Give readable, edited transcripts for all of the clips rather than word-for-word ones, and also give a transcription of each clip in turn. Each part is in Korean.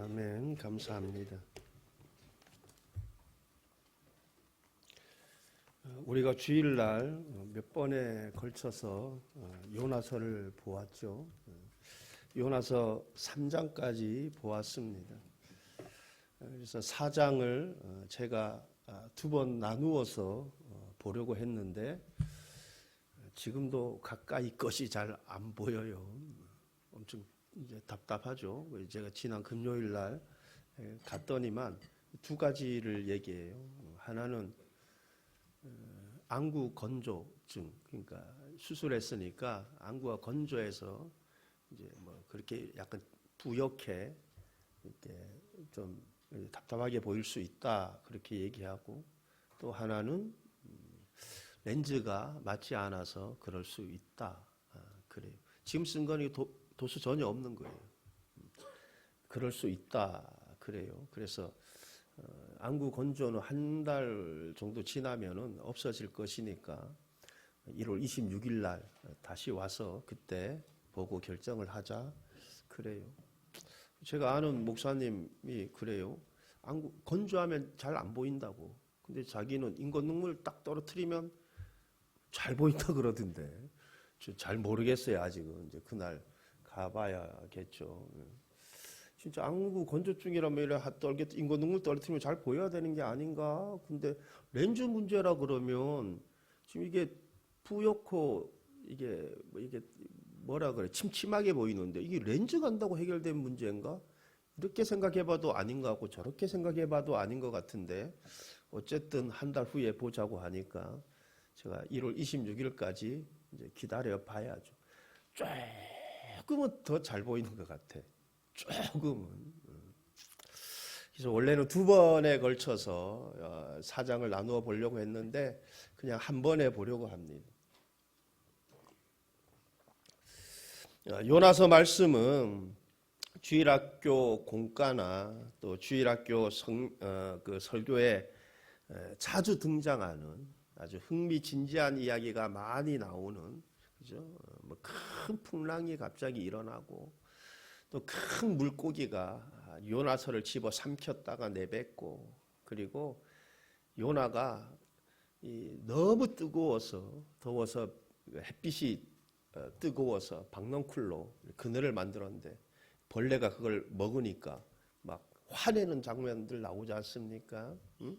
아멘. 감사합니다. 우리가 주일날 몇 번에 걸쳐서 요나서를 보았죠. 요나서 3장까지 보았습니다. 그래서 4장을 제가 두 번 나누어서 보려고 했는데 지금도 가까이 것이 잘 안 보여요. 엄청 이제 답답하죠. 제가 지난 금요일 날 갔더니만 두 가지를 얘기해요. 하나는 안구 건조증, 그러니까 수술했으니까 안구가 건조해서 이제 뭐 그렇게 약간 부옇게 이렇게 좀 답답하게 보일 수 있다 그렇게 얘기하고, 또 하나는 렌즈가 맞지 않아서 그럴 수 있다 그래요. 지금 쓴 거는 도수 전혀 없는 거예요. 그럴 수 있다 그래요. 그래서 안구 건조는 한 달 정도 지나면은 없어질 것이니까 1월 26일 날 다시 와서 그때 보고 결정을 하자 그래요. 제가 아는 목사님이 그래요. 안구 건조하면 잘 안 보인다고. 근데 자기는 인공눈물 딱 떨어뜨리면 잘 보인다 그러던데. 잘 모르겠어요 아직은. 이제 그날 가봐야겠죠. 진짜 안구 건조증이라면 인공눈물 떨어뜨리면 잘 보여야 되는 게 아닌가? 근데 렌즈 문제라 그러면 지금 이게 뿌옇고 이게 뭐라 그래? 침침하게 보이는데 이게 렌즈 간다고 해결된 문제인가? 이렇게 생각해봐도 아닌 것 같고 저렇게 생각해봐도 아닌 것 같은데 어쨌든 한 달 후에 보자고 하니까 제가 1월 26일까지 이제 기다려 봐야죠. 조금은 더 잘 보이는 것 같아. 조금은. 그래서 원래는 두 번에 걸쳐서 사장을 나누어 보려고 했는데 그냥 한 번에 보려고 합니다. 요나서 말씀은 주일학교 공과나 또 주일학교 설교에 자주 등장하는 아주 흥미진지한 이야기가 많이 나오는, 그죠? 뭐 큰 풍랑이 갑자기 일어나고 또 큰 물고기가 요나서를 집어 삼켰다가 내뱉고, 그리고 요나가 너무 더워서 햇빛이 뜨거워서 박넝쿨로 그늘을 만들었는데 벌레가 그걸 먹으니까 막 화내는 장면들 나오지 않습니까? 응?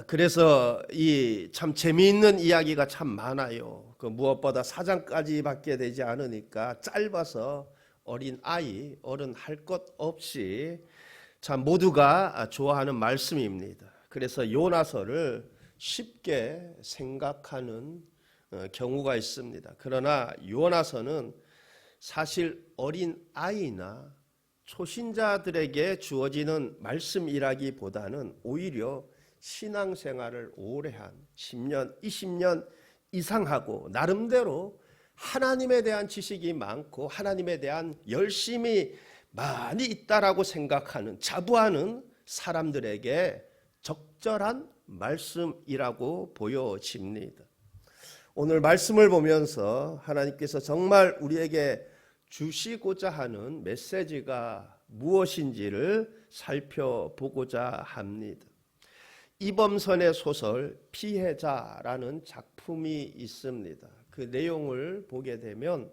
그래서 이 참 재미있는 이야기가 참 많아요. 그 무엇보다 4장까지 밖에 되지 않으니까 짧아서 어린 아이, 어른 할 것 없이 참 모두가 좋아하는 말씀입니다. 그래서 요나서를 쉽게 생각하는 경우가 있습니다. 그러나 요나서는 사실 어린 아이나 초신자들에게 주어지는 말씀이라기보다는 오히려 신앙생활을 오래 한 10년, 20년 이상 하고 나름대로 하나님에 대한 지식이 많고 하나님에 대한 열심이 많이 있다라고 생각하는, 자부하는 사람들에게 적절한 말씀이라고 보여집니다. 오늘 말씀을 보면서 하나님께서 정말 우리에게 주시고자 하는 메시지가 무엇인지를 살펴보고자 합니다. 이범선의 소설 피해자라는 작품이 있습니다. 그 내용을 보게 되면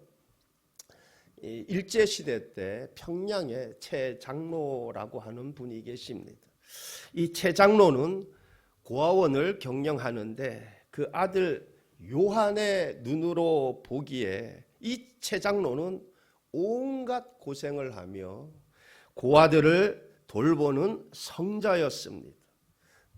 일제시대 때 평양에 최 장로라고 하는 분이 계십니다. 이 최 장로는 고아원을 경영하는데 그 아들 요한의 눈으로 보기에 이 최 장로는 온갖 고생을 하며 고아들을 돌보는 성자였습니다.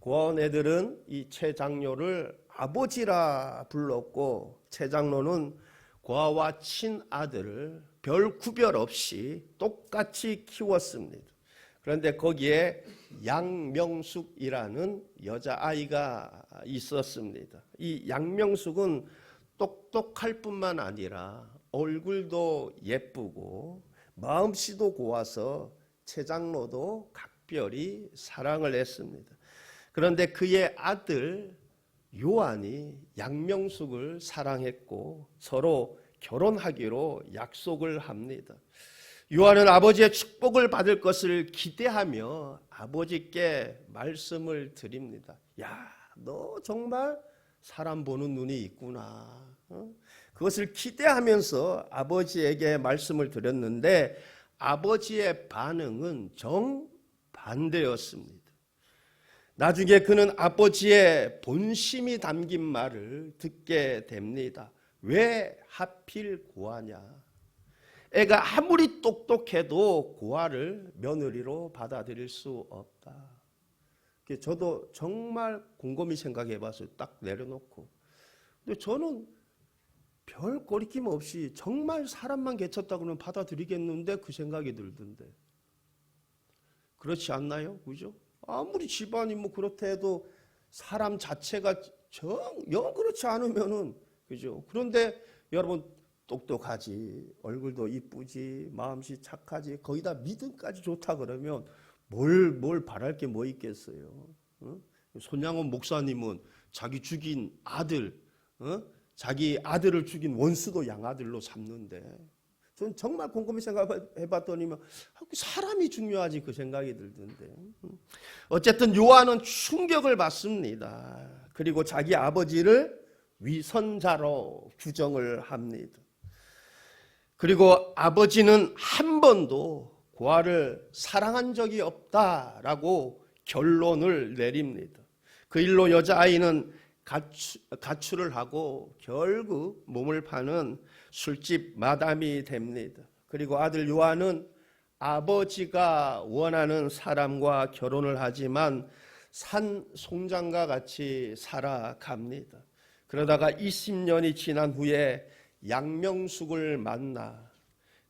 고아원 애들은 이 최 장로를 아버지라 불렀고 최 장로는 고아와 친아들을 별 구별 없이 똑같이 키웠습니다. 그런데 거기에 양명숙이라는 여자아이가 있었습니다. 이 양명숙은 똑똑할 뿐만 아니라 얼굴도 예쁘고 마음씨도 고와서 최 장로도 각별히 사랑을 했습니다. 그런데 그의 아들 요한이 양명숙을 사랑했고 서로 결혼하기로 약속을 합니다. 요한은 아버지의 축복을 받을 것을 기대하며 아버지께 말씀을 드립니다. 야, 너 정말 사람 보는 눈이 있구나. 그것을 기대하면서 아버지에게 말씀을 드렸는데 아버지의 반응은 정반대였습니다. 나중에 그는 아버지의 본심이 담긴 말을 듣게 됩니다. 왜 하필 고아냐? 애가 아무리 똑똑해도 고아를 며느리로 받아들일 수 없다. 저도 정말 곰곰이 생각해 봤어요. 딱 내려놓고. 근데 저는 별 거리낌 없이 정말 사람만 개쳤다고는 받아들이겠는데 그 생각이 들던데. 그렇지 않나요? 그죠? 아무리 집안이 뭐 그렇다 해도 사람 자체가 영 그렇지 않으면은, 그죠? 그런데 여러분, 똑똑하지, 얼굴도 이쁘지, 마음씨 착하지, 거기다 믿음까지 좋다 그러면 뭘 바랄 게 뭐 있겠어요? 손양원 목사님은 자기 죽인 아들, 자기 아들을 죽인 원수도 양아들로 삼는데, 저는 정말 곰곰이 생각해 봤더니만 사람이 중요하지 그 생각이 들던데. 어쨌든 요한은 충격을 받습니다. 그리고 자기 아버지를 위선자로 규정을 합니다. 그리고 아버지는 한 번도 고아를 사랑한 적이 없다라고 결론을 내립니다. 그 일로 여자아이는 가출을 하고 결국 몸을 파는 술집 마담이 됩니다. 그리고 아들 요한은 아버지가 원하는 사람과 결혼을 하지만 산 송장과 같이 살아갑니다. 그러다가 20년이 지난 후에 양명숙을 만나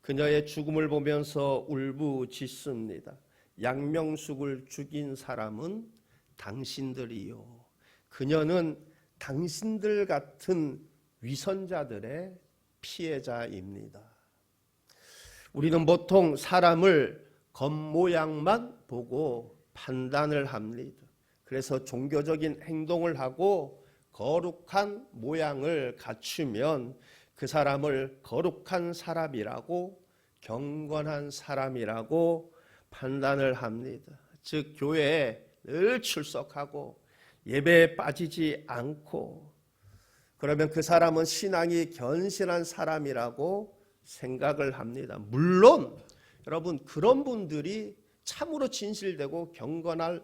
그녀의 죽음을 보면서 울부짖습니다. 양명숙을 죽인 사람은 당신들이요. 그녀는 당신들 같은 위선자들의 피해자입니다. 우리는 보통 사람을 겉모양만 보고 판단을 합니다. 그래서 종교적인 행동을 하고 거룩한 모양을 갖추면 그 사람을 거룩한 사람이라고, 경건한 사람이라고 판단을 합니다. 즉 교회에 늘 출석하고 예배에 빠지지 않고, 그러면 그 사람은 신앙이 견실한 사람이라고 생각을 합니다. 물론 여러분, 그런 분들이 참으로 진실되고 경건할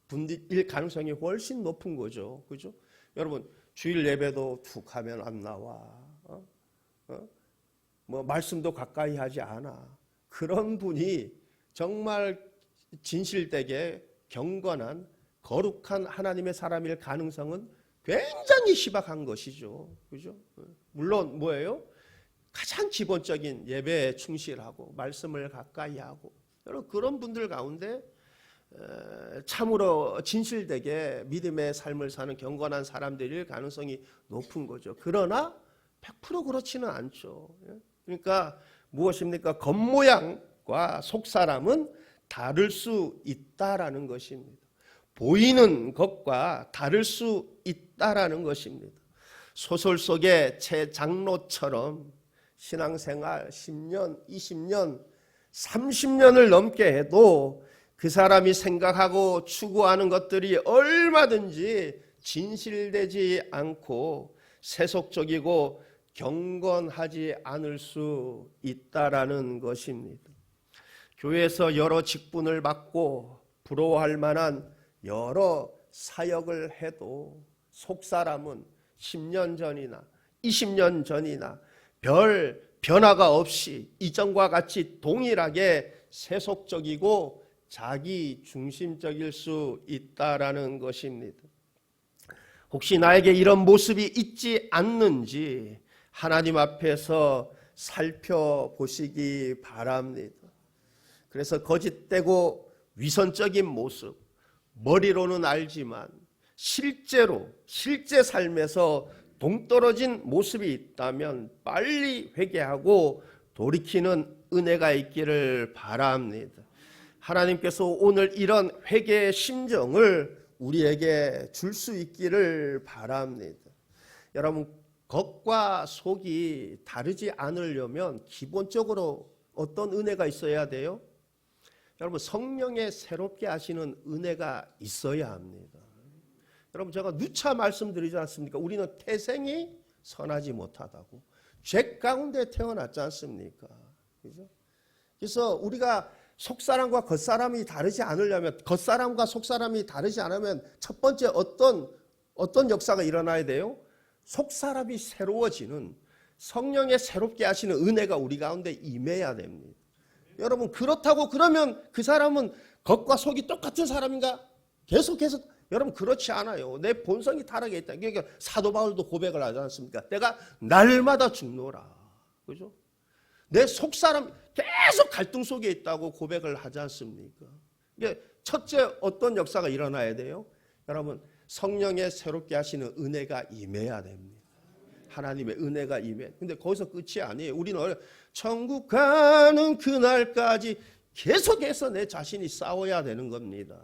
분일 가능성이 훨씬 높은 거죠. 그죠? 여러분, 주일 예배도 툭 하면 안 나와. 뭐 말씀도 가까이 하지 않아. 그런 분이 정말 진실되게 경건한 거룩한 하나님의 사람일 가능성은 굉장히 희박한 것이죠. 그죠? 물론 뭐예요? 가장 기본적인 예배에 충실하고 말씀을 가까이 하고, 여러분 그런 분들 가운데 참으로 진실되게 믿음의 삶을 사는 경건한 사람들일 가능성이 높은 거죠. 그러나 100% 그렇지는 않죠. 그러니까 무엇입니까? 겉모양과 속사람은 다를 수 있다라는 것입니다. 보이는 것과 다를 수 있다라는 것입니다. 소설 속의 제 장로처럼 신앙생활 10년, 20년, 30년을 넘게 해도 그 사람이 생각하고 추구하는 것들이 얼마든지 진실되지 않고 세속적이고 경건하지 않을 수 있다라는 것입니다. 교회에서 여러 직분을 맡고 부러워할 만한 여러 사역을 해도 속사람은 10년 전이나 20년 전이나 별 변화가 없이 이전과 같이 동일하게 세속적이고 자기 중심적일 수 있다라는 것입니다. 혹시 나에게 이런 모습이 있지 않는지 하나님 앞에서 살펴보시기 바랍니다. 그래서 거짓되고 위선적인 모습, 머리로는 알지만 실제 삶에서 동떨어진 모습이 있다면 빨리 회개하고 돌이키는 은혜가 있기를 바랍니다. 하나님께서 오늘 이런 회개의 심정을 우리에게 줄 수 있기를 바랍니다. 여러분, 겉과 속이 다르지 않으려면 기본적으로 어떤 은혜가 있어야 돼요? 여러분, 성령의 새롭게 하시는 은혜가 있어야 합니다. 여러분, 제가 누차 말씀드리지 않습니까? 우리는 태생이 선하지 못하다고. 죄 가운데 태어났지 않습니까? 그죠? 그래서 우리가 속사람과 겉사람이 다르지 않으려면, 겉사람과 속사람이 다르지 않으면 첫 번째 어떤 역사가 일어나야 돼요? 속사람이 새로워지는, 성령의 새롭게 하시는 은혜가 우리 가운데 임해야 됩니다. 여러분, 그렇다고 그러면 그 사람은 겉과 속이 똑같은 사람인가? 계속해서, 여러분, 그렇지 않아요. 내 본성이 타락해 있다. 그러니까 사도 바울도 고백을 하지 않습니까? 내가 날마다 죽노라. 그죠? 내 속사람 계속 갈등 속에 있다고 고백을 하지 않습니까? 이게 첫째 어떤 역사가 일어나야 돼요? 여러분, 성령의 새롭게 하시는 은혜가 임해야 됩니다. 하나님의 은혜가 임해. 근데 거기서 끝이 아니에요. 우리는 천국 가는 그날까지 계속해서 내 자신이 싸워야 되는 겁니다.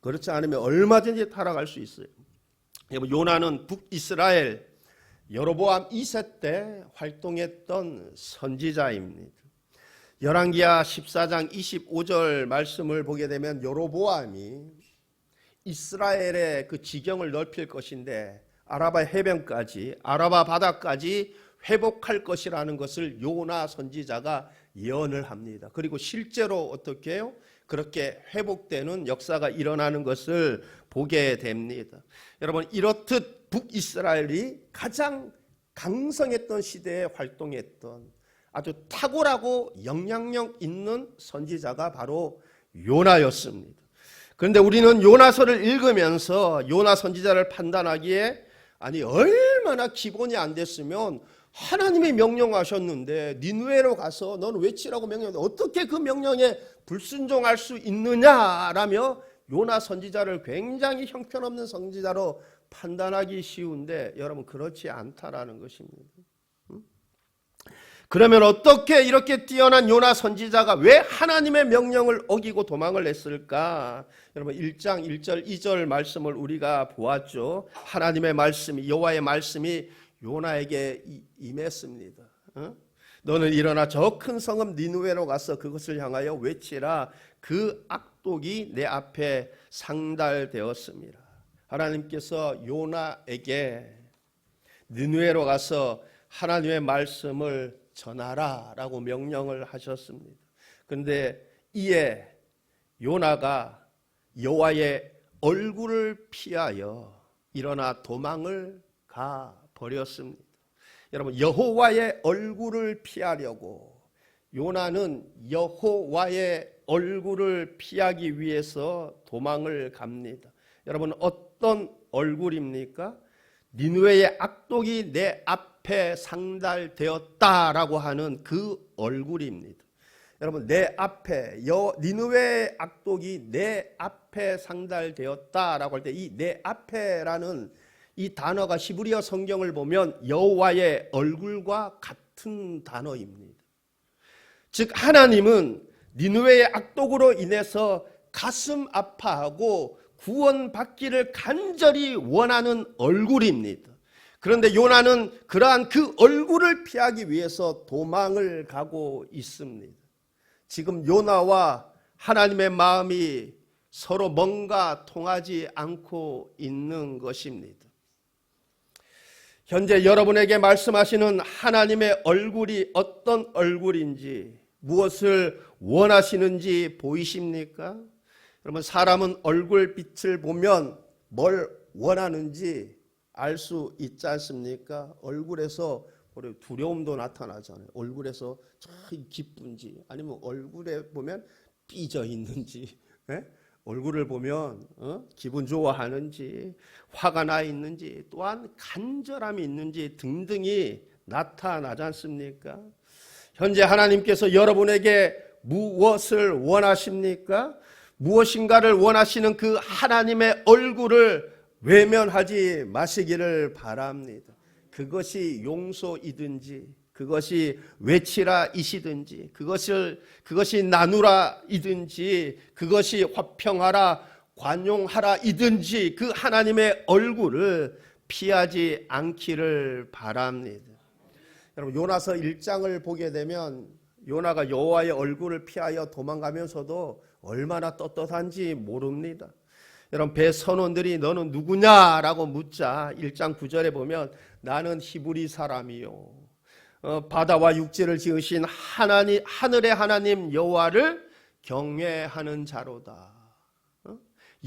그렇지 않으면 얼마든지 타락할 수 있어요. 요나는 북이스라엘 여로보암 2세 때 활동했던 선지자입니다. 열왕기하 14장 25절 말씀을 보게 되면 여로보암이 이스라엘의 그 지경을 넓힐 것인데 아라바 해변까지, 아라바 바다까지 회복할 것이라는 것을 요나 선지자가 예언을 합니다. 그리고 실제로 어떻게 해요? 그렇게 회복되는 역사가 일어나는 것을 보게 됩니다. 여러분, 이렇듯 북이스라엘이 가장 강성했던 시대에 활동했던 아주 탁월하고 영향력 있는 선지자가 바로 요나였습니다. 그런데 우리는 요나서를 읽으면서 요나 선지자를 판단하기에 아니 얼마나 기본이 안 됐으면 하나님이 명령하셨는데 니느웨로 가서 너는 외치라고 명령했는데 어떻게 그 명령에 불순종할 수 있느냐라며 요나 선지자를 굉장히 형편없는 선지자로 판단하기 쉬운데 여러분 그렇지 않다라는 것입니다. 그러면 어떻게 이렇게 뛰어난 요나 선지자가 왜 하나님의 명령을 어기고 도망을 했을까? 여러분 1장 1절 2절 말씀을 우리가 보았죠. 하나님의 말씀이, 여호와의 말씀이 요나에게 임했습니다. 너는 일어나 저 큰 성읍 니느웨로 가서 그것을 향하여 외치라. 그 악독이 내 앞에 상달되었습니다. 하나님께서 요나에게 니느웨로 가서 하나님의 말씀을 전하라 라고 명령을 하셨습니다. 그런데 이에 요나가 여호와의 얼굴을 피하여 일어나 도망을 가버렸습니다. 여러분, 여호와의 얼굴을 피하려고 요나는 여호와의 얼굴을 피하기 위해서 도망을 갑니다. 여러분, 어떤 얼굴입니까? 니느웨의 악독이 내 앞에 상달되었다라고 하는 그 얼굴입니다. 여러분, 내 앞에 니느웨의 악독이 내 앞에 상달되었다라고 할 때 이 내 앞에라는 이 단어가 히브리어 성경을 보면 여호와의 얼굴과 같은 단어입니다. 즉 하나님은 니느웨의 악독으로 인해서 가슴 아파하고 구원받기를 간절히 원하는 얼굴입니다. 그런데 요나는 그러한 그 얼굴을 피하기 위해서 도망을 가고 있습니다. 지금 요나와 하나님의 마음이 서로 뭔가 통하지 않고 있는 것입니다. 현재 여러분에게 말씀하시는 하나님의 얼굴이 어떤 얼굴인지, 무엇을 원하시는지 보이십니까? 여러분, 사람은 얼굴빛을 보면 뭘 원하는지 알 수 있지 않습니까? 얼굴에서 두려움도 나타나잖아요. 얼굴에서 참 기쁜지, 아니면 얼굴에 보면 삐져 있는지, 얼굴을 보면 기분 좋아하는지, 화가 나 있는지, 또한 간절함이 있는지 등등이 나타나지 않습니까? 현재 하나님께서 여러분에게 무엇을 원하십니까? 무엇인가를 원하시는 그 하나님의 얼굴을 외면하지 마시기를 바랍니다. 그것이 용서이든지, 그것이 외치라이시든지, 그것이 나누라이든지, 그것이 화평하라, 관용하라이든지 그 하나님의 얼굴을 피하지 않기를 바랍니다. 여러분, 요나서 1장을 보게 되면 요나가 여호와의 얼굴을 피하여 도망가면서도 얼마나 떳떳한지 모릅니다. 여러분, 배 선원들이 너는 누구냐라고 묻자 1장 9절에 보면 나는 히브리 사람이요 바다와 육지를 지으신 하나님, 하늘의 하나님 여호와를 경외하는 자로다.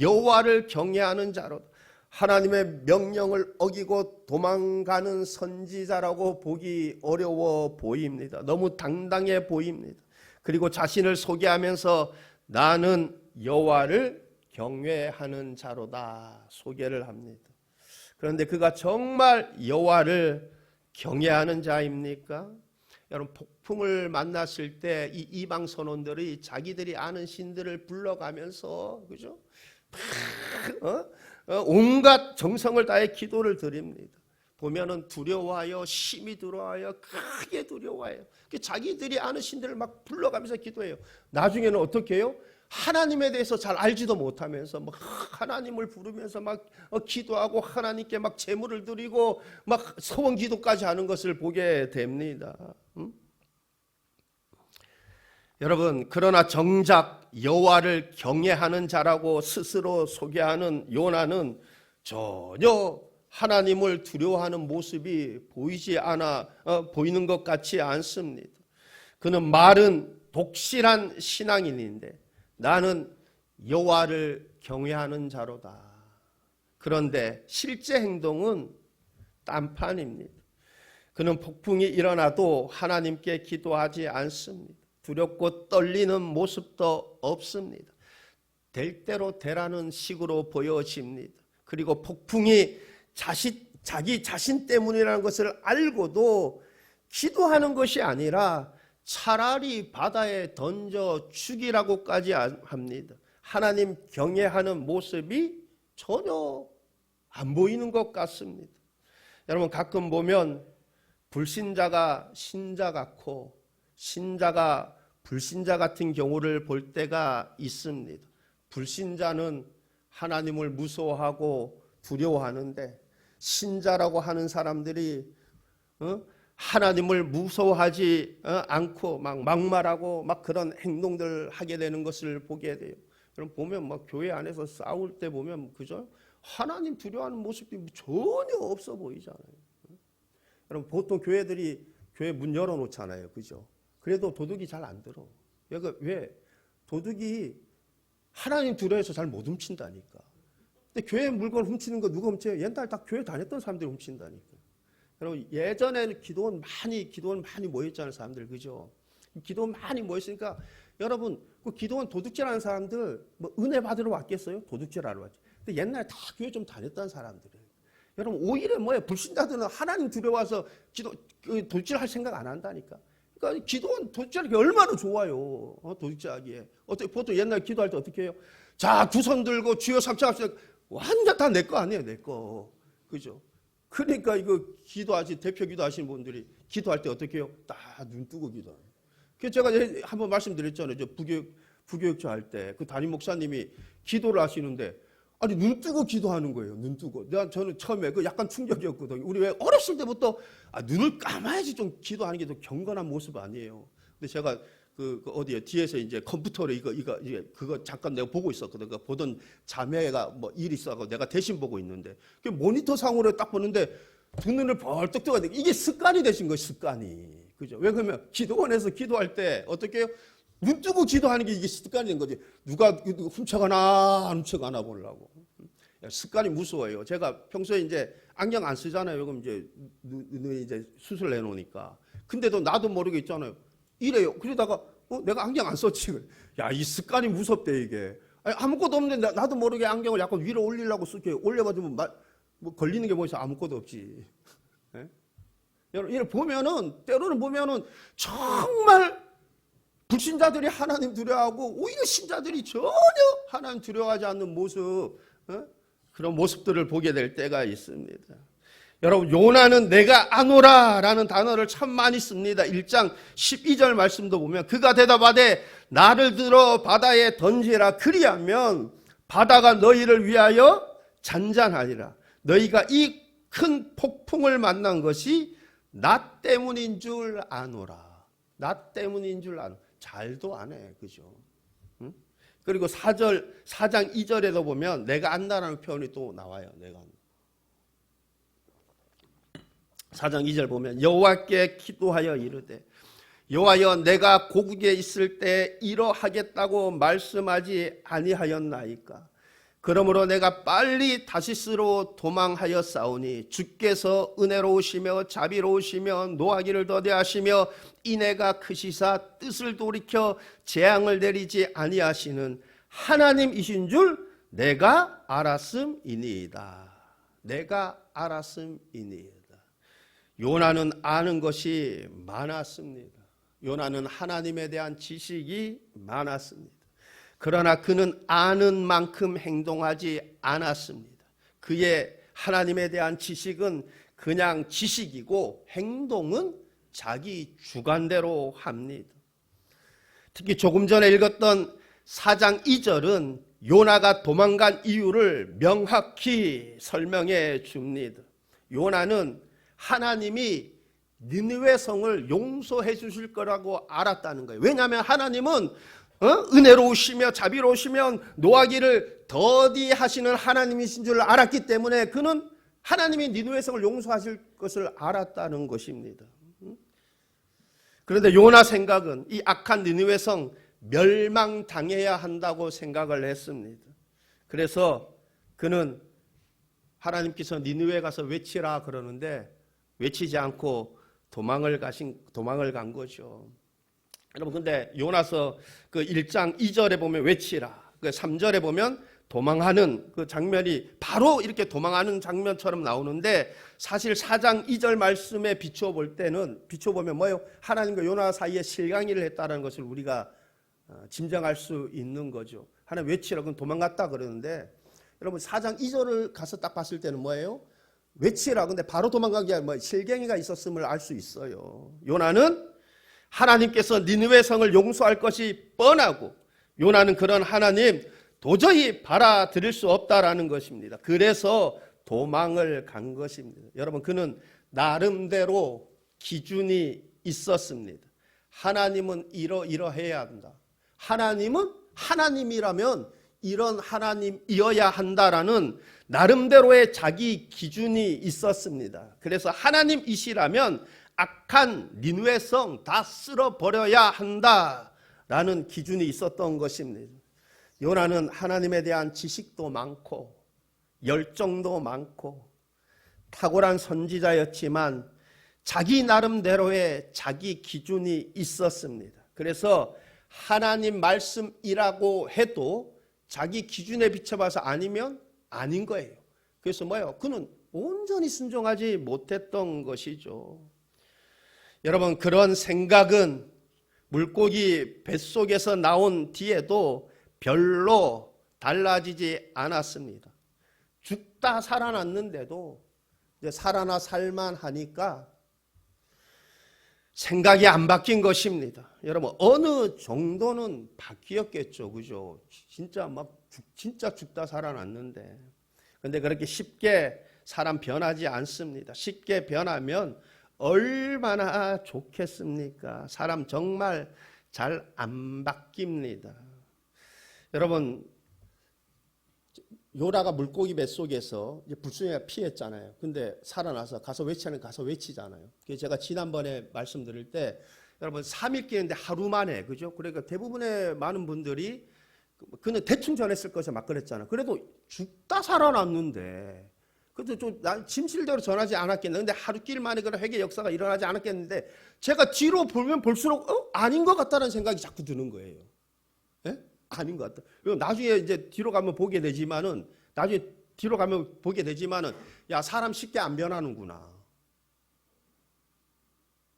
여호와를 경외하는 자로다. 하나님의 명령을 어기고 도망가는 선지자라고 보기 어려워 보입니다. 너무 당당해 보입니다. 그리고 자신을 소개하면서 나는 여호와를 경외하는 자로다 소개를 합니다. 그런데 그가 정말 여호와를 경외하는 자입니까? 여러분, 폭풍을 만났을 때 이 이방 선원들이 자기들이 아는 신들을 불러가면서 그죠? 온갖 정성을 다해 기도를 드립니다. 보면은 두려워하여 심히 두려워하여 크게 두려워해요. 자기들이 아는 신들을 막 불러가면서 기도해요. 나중에는 어떻게 해요? 하나님에 대해서 잘 알지도 못하면서 막 하나님을 부르면서 막 기도하고 하나님께 막 제물을 드리고 막 소원 기도까지 하는 것을 보게 됩니다. 여러분, 그러나 정작 여호와를 경외하는 자라고 스스로 소개하는 요나는 전혀 하나님을 두려워하는 모습이 보이는 것 같지 않습니다. 그는 말은 독실한 신앙인인데 나는 여호와를 경외하는 자로다. 그런데 실제 행동은 딴판입니다. 그는 폭풍이 일어나도 하나님께 기도하지 않습니다. 두렵고 떨리는 모습도 없습니다. 될 대로 되라는 식으로 보여집니다. 그리고 폭풍이 자기 자신 때문이라는 것을 알고도 기도하는 것이 아니라 차라리 바다에 던져 죽이라고까지 합니다. 하나님 경외하는 모습이 전혀 안 보이는 것 같습니다. 여러분, 가끔 보면 불신자가 신자 같고 신자가 불신자 같은 경우를 볼 때가 있습니다. 불신자는 하나님을 무서워하고 두려워하는데 신자라고 하는 사람들이 하나님을 무서워하지 않고 막 막말하고 막 그런 행동들 하게 되는 것을 보게 돼요. 여러분, 보면 막 교회 안에서 싸울 때 보면 그죠? 하나님 두려워하는 모습이 전혀 없어 보이잖아요. 여러분, 보통 교회들이 교회 문 열어놓잖아요, 그죠? 그래도 도둑이 잘 안 들어. 왜? 도둑이 하나님 두려워해서 잘 못 훔친다니까. 근데 교회 물건 훔치는 거 누가 훔쳐요? 옛날 다 교회 다녔던 사람들이 훔친다니까. 여러분, 예전에는 기도원 많이 모였잖아요, 사람들, 그죠? 기도원 많이 모였으니까 여러분, 그 기도원 도둑질하는 사람들 뭐 은혜 받으러 왔겠어요? 도둑질하러 왔지. 근데 옛날에 다 교회 좀 다녔던 사람들이에요. 여러분, 오히려 뭐예요? 불신자들은 하나님 두려워서 도둑질할 생각 안 한다니까. 그러니까 기도원 도둑질하기 얼마나 좋아요. 도둑질하기에. 보통 옛날 기도할 때 어떻게 해요? 자, 두 손 들고 주여 삼창합시다. 완전 다 내 거 아니에요, 내 거. 그죠? 그러니까 이거 대표 기도하시는 분들이 기도할 때 어떻게 해요? 딱 눈 뜨고 기도해요. 그래서 제가 한번 말씀드렸잖아요. 저 부교육자 할 때 그 담임 목사님이 기도를 하시는데 아니 눈 뜨고 기도하는 거예요. 눈 뜨고. 저는 처음에 그 약간 충격이었거든요. 우리 왜 어렸을 때부터 눈을 감아야지 좀 기도하는 게 더 경건한 모습 아니에요. 근데 제가 어디에 뒤에서 이제 컴퓨터로 그거 잠깐 내가 보고 있었거든. 그 보던 자매가 뭐 일이 있어서 내가 대신 보고 있는데 그 모니터 상으로 딱 보는데 두 눈을 벌떡 뜨고 이게 습관이 되신 거예요. 습관이. 그죠? 왜 그러면 기도원에서 기도할 때 어떻게 해요? 눈 뜨고 기도하는 게 이게 습관이 된 거지. 누가 훔쳐가나 안 훔쳐가나 보려고. 습관이 무서워요. 제가 평소에 이제 안경 안 쓰잖아요. 그럼 이제 눈에 이제 수술 해놓으니까. 근데도 나도 모르게 있잖아요. 이래요. 그러다가 내가 안경 안 썼지. 야, 이 습관이 무섭대 이게. 아무것도 없는데 나도 모르게 안경을 약간 위로 올리려고 이렇게 올려가지고 뭐 걸리는 게 뭐 있어? 아무것도 없지. 예? 여러분, 때로는 보면은 정말 불신자들이 하나님 두려워하고 오히려 신자들이 전혀 하나님 두려워하지 않는 모습, 그런 모습들을 보게 될 때가 있습니다. 여러분, 요나는 내가 아노라 라는 단어를 참 많이 씁니다. 1장 12절 말씀도 보면 그가 대답하되 나를 들어 바다에 던지라. 그리하면 바다가 너희를 위하여 잔잔하리라. 너희가 이 큰 폭풍을 만난 것이 나 때문인 줄 아노라. 나 때문인 줄 아노라. 잘도 안 해. 그죠? 응? 그리고 4장 2절에도 보면 내가 안다라는 표현이 또 나와요. 내가 안다. 4장 2절 보면 여호와께 기도하여 이르되 여호와여 내가 고국에 있을 때 이러하겠다고 말씀하지 아니하였나이까. 그러므로 내가 빨리 다시스로 도망하여 싸우니 주께서 은혜로우시며 자비로우시며 노하기를 더디하시며 인애가 크시사 뜻을 돌이켜 재앙을 내리지 아니하시는 하나님이신 줄 내가 알았음이니이다. 내가 알았음이니이다. 요나는 아는 것이 많았습니다. 요나는 하나님에 대한 지식이 많았습니다. 그러나 그는 아는 만큼 행동하지 않았습니다. 그의 하나님에 대한 지식은 그냥 지식이고 행동은 자기 주관대로 합니다. 특히 조금 전에 읽었던 4장 2절은 요나가 도망간 이유를 명확히 설명해 줍니다. 요나는 하나님이 니느웨 성을 용서해 주실 거라고 알았다는 거예요. 왜냐하면 하나님은 은혜로우시며 자비로우시며 노하기를 더디하시는 하나님이신 줄 알았기 때문에 그는 하나님이 니느웨 성을 용서하실 것을 알았다는 것입니다. 그런데 요나 생각은 이 악한 니느웨 성 멸망당해야 한다고 생각을 했습니다. 그래서 그는 하나님께서 니느웨 가서 외치라 그러는데 외치지 않고 도망을 간 거죠. 여러분, 근데 요나서 그 1장 2절에 보면 외치라, 그 3절에 보면 도망하는 그 장면이 바로 이렇게 도망하는 장면처럼 나오는데 사실 4장 2절 말씀에 비춰보면 뭐예요? 하나님과 요나 사이에 실강의를 했다는 것을 우리가 짐작할 수 있는 거죠. 하나님 외치라, 그럼 도망갔다 그러는데 여러분 4장 2절을 가서 딱 봤을 때는 뭐예요? 외치라, 근데 바로 도망간 게 아니라 실갱이가 있었음을 알 수 있어요. 요나는 하나님께서 니느웨 성을 용서할 것이 뻔하고 요나는 그런 하나님 도저히 받아들일 수 없다라는 것입니다. 그래서 도망을 간 것입니다. 여러분, 그는 나름대로 기준이 있었습니다. 하나님은 이러해야 한다. 하나님은 하나님이라면 이런 하나님이어야 한다라는 나름대로의 자기 기준이 있었습니다. 그래서 하나님이시라면 악한 니느웨 성 다 쓸어버려야 한다라는 기준이 있었던 것입니다. 요나는 하나님에 대한 지식도 많고 열정도 많고 탁월한 선지자였지만 자기 나름대로의 자기 기준이 있었습니다. 그래서 하나님 말씀이라고 해도 자기 기준에 비춰봐서 아니면 아닌 거예요. 그래서 뭐예요? 그는 온전히 순종하지 못했던 것이죠. 여러분, 그런 생각은 물고기 뱃속에서 나온 뒤에도 별로 달라지지 않았습니다. 죽다 살아났는데도 이제 살아나 살만하니까 생각이 안 바뀐 것입니다. 여러분, 어느 정도는 바뀌었겠죠, 그죠? 진짜 죽다 살아났는데, 근데 그렇게 쉽게 사람 변하지 않습니다. 쉽게 변하면 얼마나 좋겠습니까? 사람 정말 잘 안 바뀝니다. 여러분, 요나가 물고기 뱃속에서 불순이가 피했잖아요. 근데 살아나서 가서 외치는 가서 외치잖아요. 제가 지난번에 말씀드릴 때 여러분 3일 끼는데 하루 만에, 그죠? 그러니까 대부분의 많은 분들이 그는 대충 전했을 것에 막 그랬잖아요. 그래도 죽다 살아났는데 그래도 좀 진실대로 전하지 않았겠나. 근데 하루길 만에 그런 회개 역사가 일어나지 않았겠는데 제가 뒤로 보면 볼수록 아닌 것 같다는 생각이 자꾸 드는 거예요. 예? 아닌 것 같다. 나중에 이제 뒤로 가면 보게 되지만은 야, 사람 쉽게 안 변하는구나.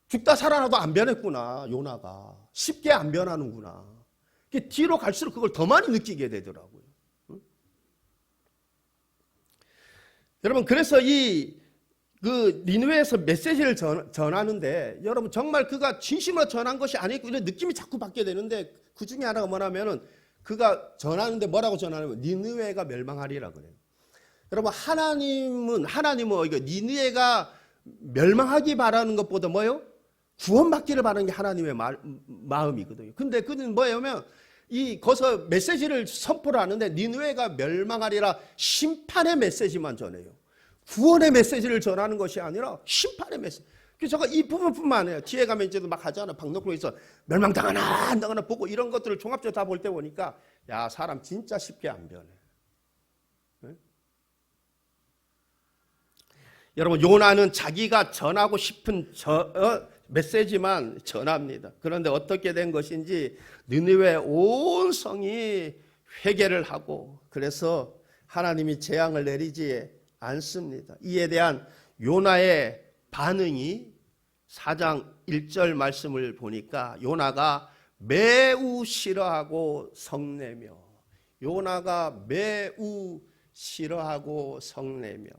죽다 살아나도 안 변했구나. 요나가 쉽게 안 변하는구나. 뒤로 갈수록 그걸 더 많이 느끼게 되더라고요. 응? 여러분, 그래서 니느웨에서 메시지를 전하는데 여러분 정말 그가 진심으로 전한 것이 아니고 이런 느낌이 자꾸 받게 되는데 그 중에 하나가 뭐냐면은 그가 전하는데 뭐라고 전하냐면 니느웨가 멸망하리라 그래요. 여러분 하나님은 이거 니느웨가 멸망하기 바라는 것보다 뭐요? 구원받기를 바라는 게 하나님의 마음이거든요. 근데 그는 뭐냐면 거기서 메시지를 선포를 하는데 니느웨가 멸망하리라 심판의 메시지만 전해요. 구원의 메시지를 전하는 것이 아니라 심판의 메시지. 그래서 제가 이 부분뿐만 아니에요. 뒤에 가면 이제 막 하잖아. 박노크에서 멸망당하나 안 당하나 보고 이런 것들을 종합적으로 다 볼 때 보니까 야 사람 진짜 쉽게 안 변해. 네? 여러분 요나는 자기가 전하고 싶은 메시지만 전합니다. 그런데 어떻게 된 것인지 느니웨 온 성이 회개를 하고 그래서 하나님이 재앙을 내리지 않습니다. 이에 대한 요나의 반응이 4장 1절 말씀을 보니까 요나가 매우 싫어하고 성내며 요나가 매우 싫어하고 성내며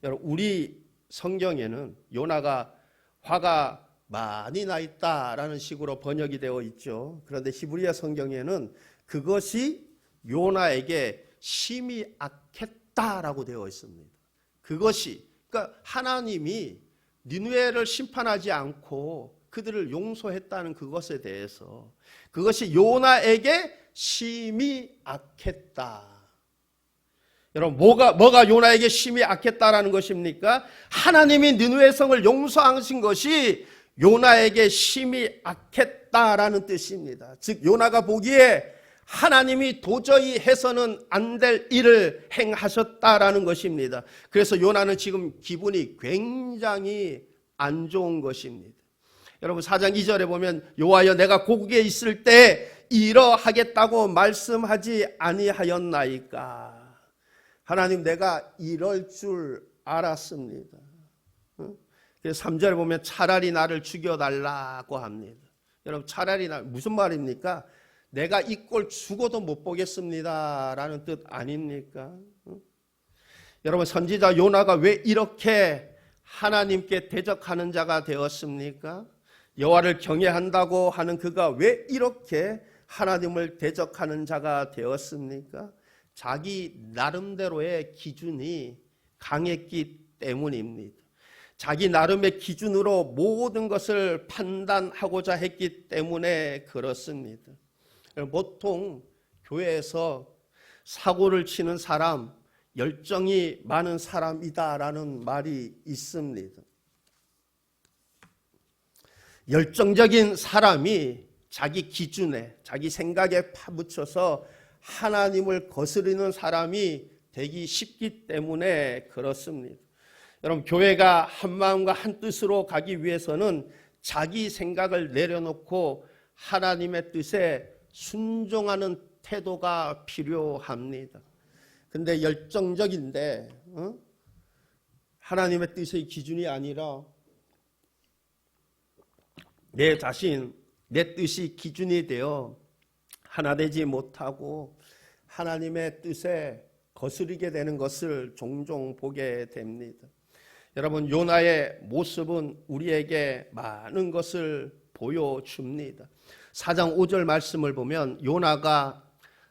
여러분 우리 성경에는 요나가 화가 많이 나 있다라는 식으로 번역이 되어 있죠. 그런데 히브리어 성경에는 그것이 요나에게 심히 악했다라고 되어 있습니다. 그것이 그러니까 하나님이 니느웨를 심판하지 않고 그들을 용서했다는 그것에 대해서 그것이 요나에게 심히 악했다. 여러분 뭐가 요나에게 심히 악했다라는 것입니까? 하나님이 니느웨 성을 용서하신 것이 요나에게 심히 악했다라는 뜻입니다. 즉 요나가 보기에 하나님이 도저히 해서는 안 될 일을 행하셨다라는 것입니다. 그래서 요나는 지금 기분이 굉장히 안 좋은 것입니다. 여러분 4장 2절에 보면 여호와여 내가 고국에 있을 때 이러하겠다고 말씀하지 아니하였나이까. 하나님 내가 이럴 줄 알았습니다. 그래서 3절에 보면 차라리 나를 죽여달라고 합니다. 여러분 차라리 무슨 말입니까? 내가 이 꼴 죽어도 못 보겠습니다 라는 뜻 아닙니까? 여러분 선지자 요나가 왜 이렇게 하나님께 대적하는 자가 되었습니까? 여호와를 경외한다고 하는 그가 왜 이렇게 하나님을 대적하는 자가 되었습니까? 자기 나름대로의 기준이 강했기 때문입니다. 자기 나름의 기준으로 모든 것을 판단하고자 했기 때문에 그렇습니다. 보통 교회에서 사고를 치는 사람, 열정이 많은 사람이다라는 말이 있습니다. 열정적인 사람이 자기 기준에, 자기 생각에 파묻혀서 하나님을 거스르는 사람이 되기 쉽기 때문에 그렇습니다. 여러분 교회가 한 마음과 한 뜻으로 가기 위해서는 자기 생각을 내려놓고 하나님의 뜻에 순종하는 태도가 필요합니다. 근데 열정적인데 하나님의 뜻의 기준이 아니라 내 자신, 내 뜻이 기준이 되어 하나 되지 못하고 하나님의 뜻에 거스르게 되는 것을 종종 보게 됩니다. 여러분 요나의 모습은 우리에게 많은 것을 보여줍니다. 4장 5절 말씀을 보면 요나가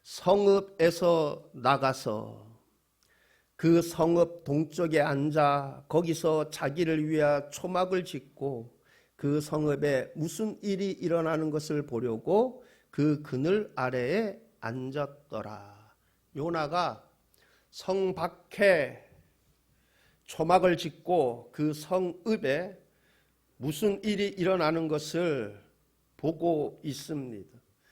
성읍에서 나가서 그 성읍 동쪽에 앉아 거기서 자기를 위하여 초막을 짓고 그 성읍에 무슨 일이 일어나는 것을 보려고 그 그늘 아래에 앉았더라. 요나가 성 밖에 초막을 짓고 그 성읍에 무슨 일이 일어나는 것을 보고 있습니다.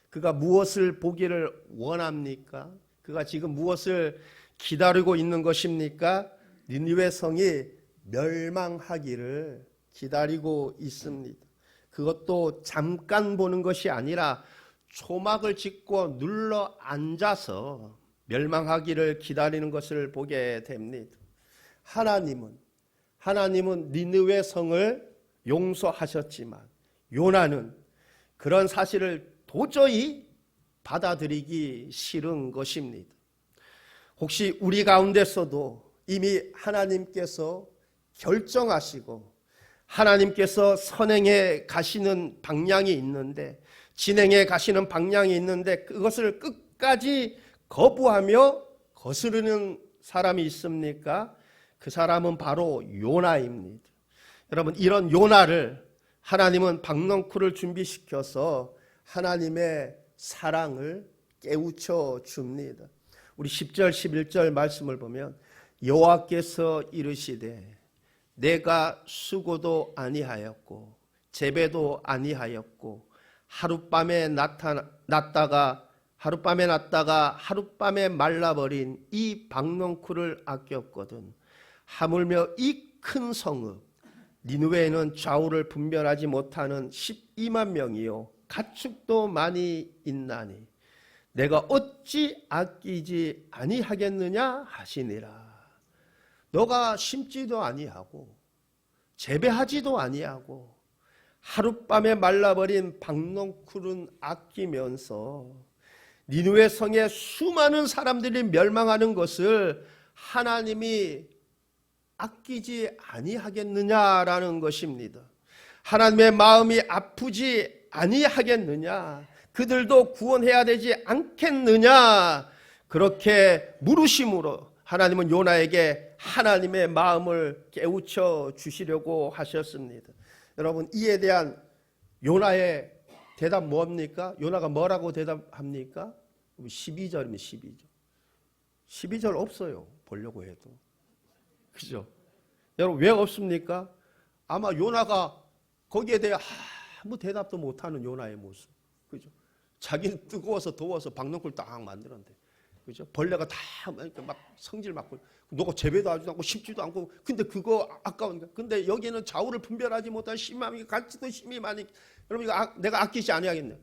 그가 무엇을 보기를 원합니까? 그가 지금 무엇을 기다리고 있는 것입니까? 니느웨 성이 멸망하기를 기다리고 있습니다. 그것도 잠깐 보는 것이 아니라 초막을 짓고 눌러 앉아서 멸망하기를 기다리는 것을 보게 됩니다. 하나님은 니느웨 성을 용서하셨지만 요나는 그런 사실을 도저히 받아들이기 싫은 것입니다. 혹시 우리 가운데서도 이미 하나님께서 결정하시고 하나님께서 선행해 가시는 방향이 있는데 진행해 가시는 방향이 있는데 그것을 끝까지 거부하며 거스르는 사람이 있습니까? 그 사람은 바로 요나입니다. 여러분, 이런 요나를 하나님은 박넝쿨을 준비시켜서 하나님의 사랑을 깨우쳐 줍니다. 우리 10절 11절 말씀을 보면 여호와께서 이르시되 내가 수고도 아니하였고 재배도 아니하였고 하룻밤에 났다가 하룻밤에 말라버린 이 박넝쿨을 아꼈거든. 하물며 이 큰 성읍 니느웨에는 좌우를 분별하지 못하는 12만 명이요 가축도 많이 있나니 내가 어찌 아끼지 아니하겠느냐 하시니라. 너가 심지도 아니하고 재배하지도 아니하고 하룻밤에 말라버린 박넝쿨은 아끼면서 니느웨 성에 수많은 사람들이 멸망하는 것을 하나님이 아끼지 아니하겠느냐라는 것입니다. 하나님의 마음이 아프지 아니하겠느냐, 그들도 구원해야 되지 않겠느냐, 그렇게 물으심으로 하나님은 요나에게 하나님의 마음을 깨우쳐 주시려고 하셨습니다. 여러분, 이에 대한 요나의 대답 뭡니까? 요나가 뭐라고 대답합니까? 12절입니다. 12절. 12절 없어요. 보려고 해도. 그죠? 여러분, 왜 없습니까? 아마 요나가 거기에 대해 아무 대답도 못하는 요나의 모습. 그죠? 자기는 뜨거워서 더워서 박넝쿨 딱 만들었는데. 그죠? 벌레가 다 막 성질 맡고, 너가 재배도 하지도 않고 심지도 않고, 근데 그거 아까우니까. 근데 여기는 좌우를 분별하지 못한 심함이 가치도 힘이 많이. 여러분, 이거 내가 아끼지 아니하겠네.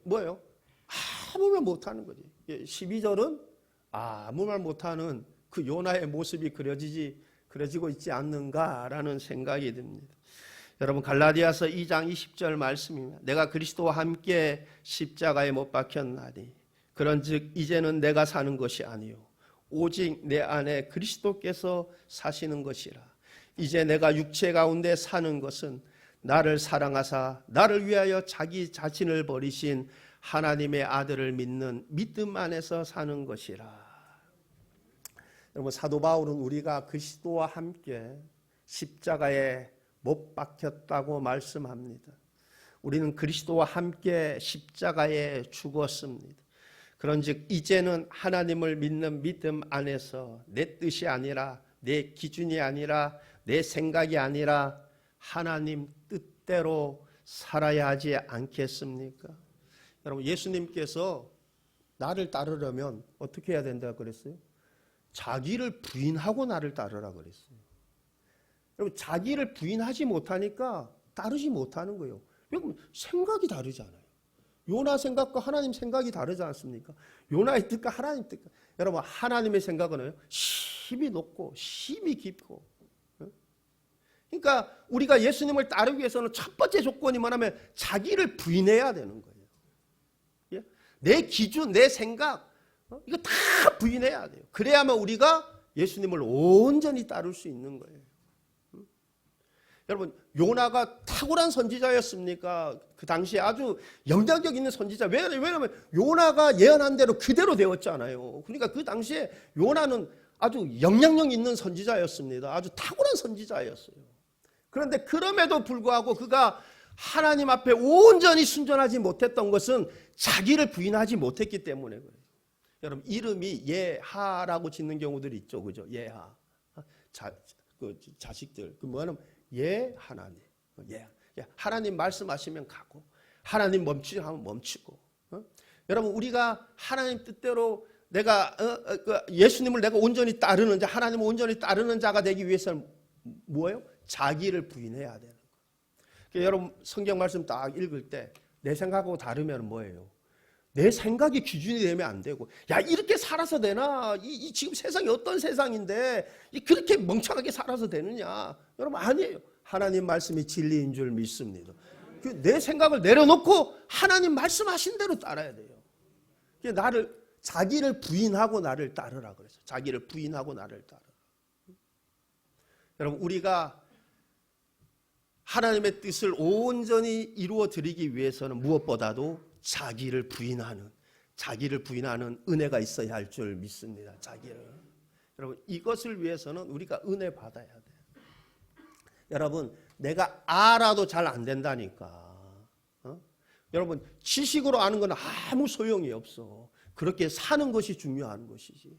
뭐예요? 아무 말 못하는 거지. 12절은 아무 말 못하는 그 요나의 모습이 그려지고 있지 않는가라는 생각이 듭니다. 여러분, 갈라디아서 2장 20절 말씀입니다. 내가 그리스도와 함께 십자가에 못 박혔나니 그런즉 이제는 내가 사는 것이 아니요 오직 내 안에 그리스도께서 사시는 것이라. 이제 내가 육체 가운데 사는 것은 나를 사랑하사 나를 위하여 자기 자신을 버리신 하나님의 아들을 믿는 믿음 안에서 사는 것이라. 여러분, 사도 바울은 우리가 그리스도와 함께 십자가에 못 박혔다고 말씀합니다. 우리는 그리스도와 함께 십자가에 죽었습니다. 그런즉 이제는 하나님을 믿는 믿음 안에서 내 뜻이 아니라, 내 기준이 아니라, 내 생각이 아니라 하나님 뜻대로 살아야 하지 않겠습니까? 여러분, 예수님께서 나를 따르려면 어떻게 해야 된다고 그랬어요? 자기를 부인하고 나를 따르라 그랬어요. 여러분, 자기를 부인하지 못하니까 따르지 못하는 거예요. 여러분, 생각이 다르잖아요. 요나 생각과 하나님 생각이 다르지 않습니까? 요나의 뜻과 하나님 뜻과. 여러분, 하나님의 생각은 심이 높고 심이 깊고. 그러니까 우리가 예수님을 따르기 위해서는 첫 번째 조건이 뭐냐면 자기를 부인해야 되는 거예요. 내 기준, 내 생각, 이거 다 부인해야 돼요. 그래야만 우리가 예수님을 온전히 따를 수 있는 거예요. 여러분, 요나가 탁월한 선지자였습니까? 그 당시에 아주 영향력 있는 선지자. 왜냐하면 요나가 예언한 대로 그대로 되었잖아요. 그러니까 그 당시에 요나는 아주 영향력 있는 선지자였습니다. 아주 탁월한 선지자였어요. 그런데 그럼에도 불구하고 그가 하나님 앞에 온전히 순전하지 못했던 것은 자기를 부인하지 못했기 때문에 그래요. 여러분, 이름이 예하라고 짓는 경우들이 있죠. 그죠? 예하. 자식들. 그 뭐냐면 하나님. 하나님 말씀하시면 가고, 하나님 멈추려 하면 멈추고. 여러분, 우리가 하나님 뜻대로 내가 예수님을 내가 온전히 따르는 자, 하나님을 온전히 따르는 자가 되기 위해서는 뭐예요? 자기를 부인해야 되는 거예요. 그러니까 여러분, 성경 말씀 딱 읽을 때 내 생각하고 다르면 뭐예요? 내 생각이 기준이 되면 안 되고, 야, 이렇게 살아서 되나? 이 지금 세상이 어떤 세상인데 그렇게 멍청하게 살아서 되느냐? 여러분, 아니에요. 하나님 말씀이 진리인 줄 믿습니다. 내 생각을 내려놓고 하나님 말씀하신 대로 따라야 돼요. 자기를 부인하고 나를 따르라 그래서 자기를 부인하고 나를 따르라. 여러분, 우리가 하나님의 뜻을 온전히 이루어 드리기 위해서는 무엇보다도 자기를 부인하는 은혜가 있어야 할 줄 믿습니다. 자기를. 여러분, 이것을 위해서는 우리가 은혜 받아야 돼요. 여러분, 내가 알아도 잘 안 된다니까. 여러분, 지식으로 아는 건 아무 소용이 없어. 그렇게 사는 것이 중요한 것이지.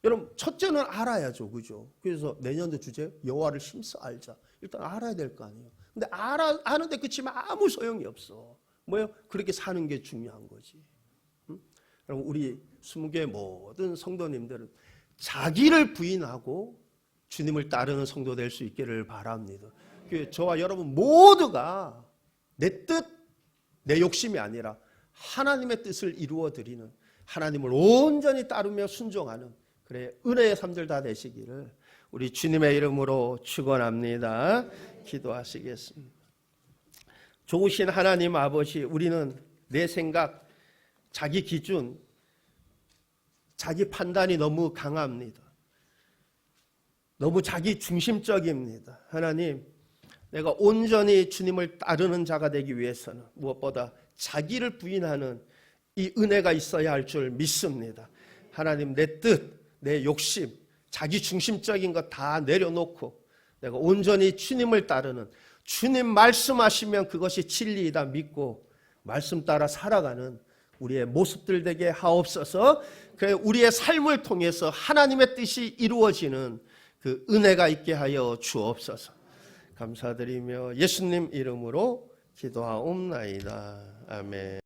여러분, 첫째는 알아야죠. 그죠? 그래서 내년도 주제, 여호와를 힘써 알자. 일단 알아야 될 거 아니에요. 근데 아는데 그치만 아무 소용이 없어. 뭐예요? 그렇게 사는 게 중요한 거지. 여러분, 우리 20개 모든 성도님들은 자기를 부인하고 주님을 따르는 성도 될 수 있기를 바랍니다. 저와 여러분 모두가 내 뜻, 내 욕심이 아니라 하나님의 뜻을 이루어드리는, 하나님을 온전히 따르며 순종하는, 그래, 은혜의 삶들 다 되시기를 우리 주님의 이름으로 축원합니다. 기도하시겠습니다. 좋으신 하나님 아버지, 우리는 내 생각, 자기 기준, 자기 판단이 너무 강합니다. 너무 자기 중심적입니다. 하나님, 내가 온전히 주님을 따르는 자가 되기 위해서는 무엇보다 자기를 부인하는 이 은혜가 있어야 할 줄 믿습니다. 하나님, 내 뜻, 내 욕심, 자기 중심적인 것 다 내려놓고 내가 온전히 주님을 따르는, 주님 말씀하시면 그것이 진리이다 믿고 말씀 따라 살아가는 우리의 모습들 되게 하옵소서. 우리의 삶을 통해서 하나님의 뜻이 이루어지는 그 은혜가 있게 하여 주옵소서. 감사드리며 예수님 이름으로 기도하옵나이다. 아멘.